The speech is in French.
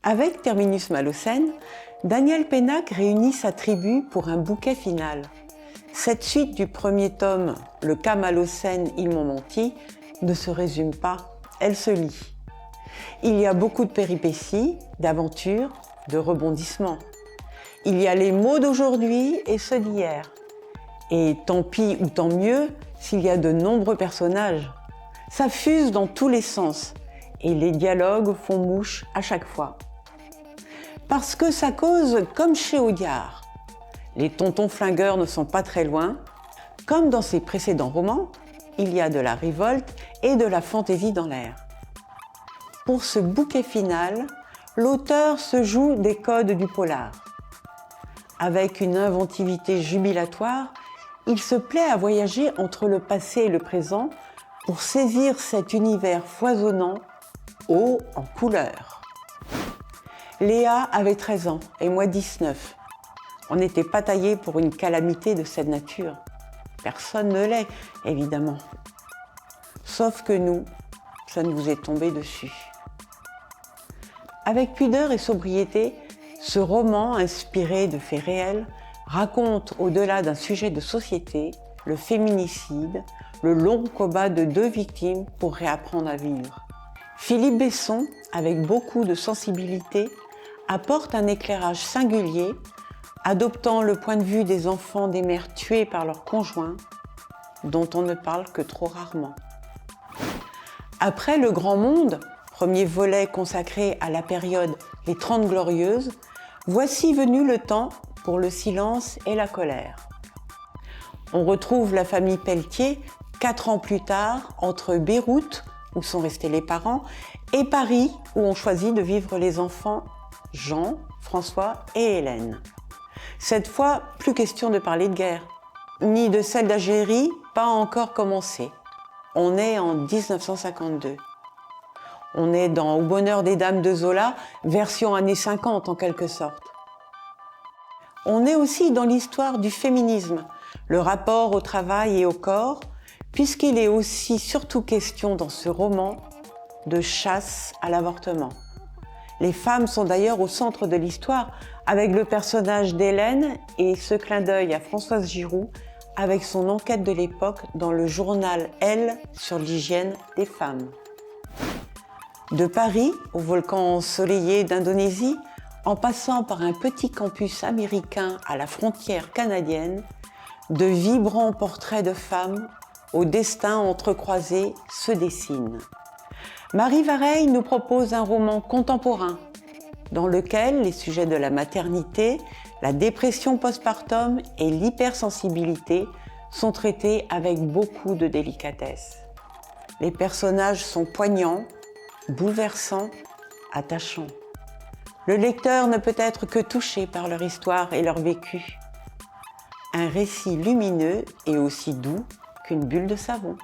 Avec Terminus Malocène, Daniel Pénac réunit sa tribu pour un bouquet final. Cette suite du premier tome, Le cas Malocène, ils m'ont menti, ne se résume pas, elle se lit. Il y a beaucoup de péripéties, d'aventures, de rebondissements. Il y a les mots d'aujourd'hui et ceux d'hier. Et tant pis ou tant mieux s'il y a de nombreux personnages. Ça fuse dans tous les sens et les dialogues font mouche à chaque fois. Parce que ça cause comme chez Audiard. Les tontons flingueurs ne sont pas très loin. Comme dans ses précédents romans, il y a de la révolte et de la fantaisie dans l'air. Pour ce bouquet final, l'auteur se joue des codes du polar. Avec une inventivité jubilatoire, il se plaît à voyager entre le passé et le présent pour saisir cet univers foisonnant, haut en couleurs. Léa avait 13 ans et moi 19. On n'était pas taillé pour une calamité de cette nature. Personne ne l'est, évidemment. Sauf que nous, ça nous est tombé dessus. Avec pudeur et sobriété, ce roman, inspiré de faits réels, raconte, au-delà d'un sujet de société, le féminicide, le long combat de deux victimes pour réapprendre à vivre. Philippe Besson, avec beaucoup de sensibilité, apporte un éclairage singulier, adoptant le point de vue des enfants des mères tuées par leurs conjoints, dont on ne parle que trop rarement. Après Le Grand Monde, premier volet consacré à la période Les 30 Glorieuses, voici venu le temps pour le silence et la colère. On retrouve la famille Pelletier 4 ans plus tard entre Beyrouth, où sont restés les parents, et Paris, où ont choisi de vivre les enfants Jean, François et Hélène. Cette fois, plus question de parler de guerre, ni de celle d'Algérie, pas encore commencée. On est en 1952. On est dans Au bonheur des dames de Zola, version années 50 en quelque sorte. On est aussi dans l'histoire du féminisme, le rapport au travail et au corps, puisqu'il est aussi surtout question dans ce roman de chasse à l'avortement. Les femmes sont d'ailleurs au centre de l'histoire, avec le personnage d'Hélène et ce clin d'œil à Françoise Giroud avec son enquête de l'époque dans le journal Elle sur l'hygiène des femmes. De Paris au volcan ensoleillé d'Indonésie, en passant par un petit campus américain à la frontière canadienne, de vibrants portraits de femmes au destin entrecroisé se dessinent. Marie Vareille nous propose un roman contemporain dans lequel les sujets de la maternité, la dépression postpartum et l'hypersensibilité sont traités avec beaucoup de délicatesse. Les personnages sont poignants, bouleversants, attachants. Le lecteur ne peut être que touché par leur histoire et leur vécu. Un récit lumineux et aussi doux qu'une bulle de savon.